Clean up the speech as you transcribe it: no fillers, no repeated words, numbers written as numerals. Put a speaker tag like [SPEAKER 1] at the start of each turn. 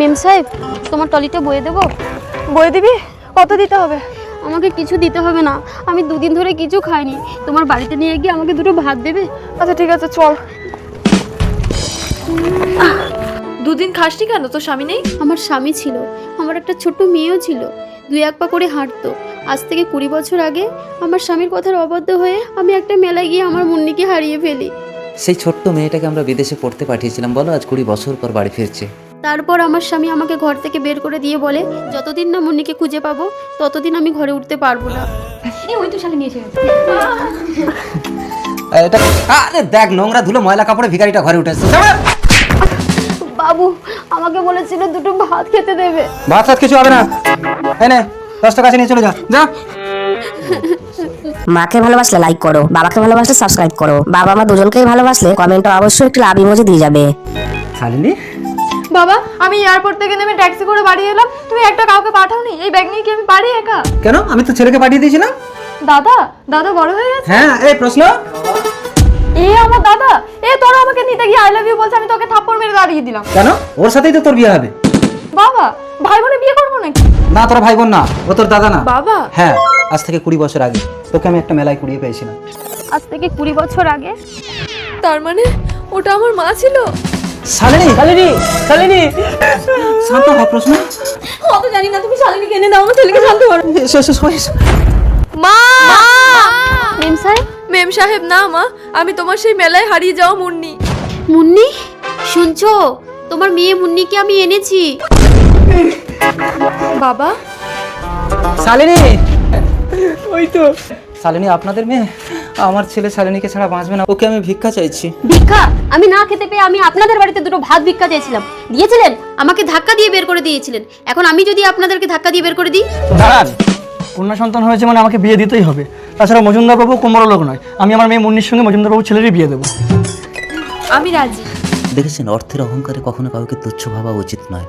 [SPEAKER 1] মেম সাহেব, তোমার টলিটা বয়ে দেবো?
[SPEAKER 2] বয়ে দিবি? কত দিতে হবে?
[SPEAKER 1] আমাকে কিছু দিতে হবে না, আমি দুদিন ধরে কিছু খাইনি। তোমার বাড়িতে নিয়ে গিয়ে আমাকে দুটো ভাত দেবে?
[SPEAKER 2] আচ্ছা ঠিক আছে, চল।
[SPEAKER 3] দুদিন খাসনি কেন? তোর স্বামী নেই?
[SPEAKER 1] আমার স্বামী ছিল, আমার একটা ছোট্ট মেয়েও ছিল, 2-1 পা করে হাঁটতো। আজ থেকে 20 বছর আগে আমার স্বামীর কথার অবাধ্য হয়ে আমি একটা মেলায় গিয়ে আমার মুন্নিকে হারিয়ে ফেলি।
[SPEAKER 4] সেই ছোট্ট মেয়েটাকে আমরা বিদেশে পড়তে পাঠিয়েছিলাম, বলো আজ 20 বছর পর বাড়ি ফিরছে।
[SPEAKER 1] তারপর আমার স্বামী আমাকে ঘর থেকে বের করে দিয়ে বলে, যতদিন না মুন্নিকে খুঁজে পাবো ততদিন আমি ঘরে উঠতে পারবো না। ওই তো শালি নিয়েছে।
[SPEAKER 4] এটা আরে দেখ, নোংরা ধুলো ময়লা কাপড়ে ভিখারিটা ঘরে উঠেছে।
[SPEAKER 1] বাবু আমাকে বলেছিল দুটো ভাত খেতে দেবে।
[SPEAKER 5] ভাত সাথ কিছু হবে না, এই নে 10 টাকা নিয়ে চলে যা। যা।
[SPEAKER 6] মাকে ভালোবাসলে লাইক করো, বাবাকে ভালোবাসলে সাবস্ক্রাইব করো, বাবা মা দুজনকেই ভালোবাসলে কমেন্টে অবশ্যই একটু লাভ ইমোজি দিয়ে যাবে।
[SPEAKER 5] শালিনী,
[SPEAKER 2] বাবা, আমি এয়ারপোর্ট থেকে নেমে ট্যাক্সি করে বাড়ি এলাম, তুমি একটা কাউকে পাঠাওনি? এই ব্যাগ নিয়ে কি আমি পারি একা?
[SPEAKER 5] কেন? আমি তো ছেলেকে পাঠিয়ে দিয়েছিলাম।
[SPEAKER 2] দাদা, দাদা বড় হয়ে গেছে?
[SPEAKER 5] হ্যাঁ, এই প্রশ্ন।
[SPEAKER 2] আমার দাদা, তোরা আমাকে নিতে গিয়ে আই লাভ ইউ বলছে, আমি তোকে থাপ্পড় মেরে দাঁড়িয়ে দিলাম।
[SPEAKER 5] কেন? ওর সাথেই তো তোর বিয়ে হবে।
[SPEAKER 2] বাবা, ভাই বোনে বিয়ে করবো নাকি?
[SPEAKER 5] না, তোর ভাই বোন না, ও তোর দাদা না।
[SPEAKER 3] বাবা,
[SPEAKER 5] হ্যাঁ, আজ থেকে 20 বছর আগে তোকে আমি একটা মেলায় কুড়িয়ে পেয়েছিলাম।
[SPEAKER 1] আজ থেকে 20 বছর আগে?
[SPEAKER 3] তার মানে ওটা আমার মা ছিল?
[SPEAKER 5] শালিনী, শালিনী, শালিনী, শান্ত হ। প্রশ্ন
[SPEAKER 2] অত জানি না, তুমি শালিনীকে এনে দাও, আমার ছেলেকে শান্ত করো।
[SPEAKER 5] এসো এসো এসো।
[SPEAKER 3] মা!
[SPEAKER 1] মেম সাহেব?
[SPEAKER 3] মেম সাহেব না মা, আমি তোমার সেই মেলায় হারিয়ে যাওয়া মুন্নি।
[SPEAKER 1] মুন্নি, শুনছো? তোমার মেয়ে মুন্নিকে আমি এনেছি।
[SPEAKER 3] বাবা,
[SPEAKER 5] শালিনী, ওই তো শালিনী আপনাদের মেয়ে। আমার ছেলে শালিনীকে ছাড়া বাঁচবে না, ওকে আমি ভিক্ষা চাইছি।
[SPEAKER 1] ভিক্ষা? আমি না খেতে পেয়ে আমি আপনাদের বাড়িতে দুটো ভাত ভিক্ষা চেয়েছিলাম, দিয়েছিলেন? আমাকে ধাক্কা দিয়ে বের করে দিয়েছিলেন। এখন আমি যদি আপনাদেরকে ধাক্কা দিয়ে বের করে দিই?
[SPEAKER 7] দাঁড়ান, কন্যা সন্তান হয়েছে মানে আমাকে বিয়ে দিতেই হবে। তাছাড়া মজুমদার বাবু কোমর লোক নয়, আমি আমার মেয়ে মুন্নির সঙ্গে মজুমদার বাবু ছেলেরই বিয়ে দেবো।
[SPEAKER 3] আমি রাজি।
[SPEAKER 4] দেখেছেন, অর্থের অহংকারে কখনো কাউকে তুচ্ছ ভাবা উচিত নয়।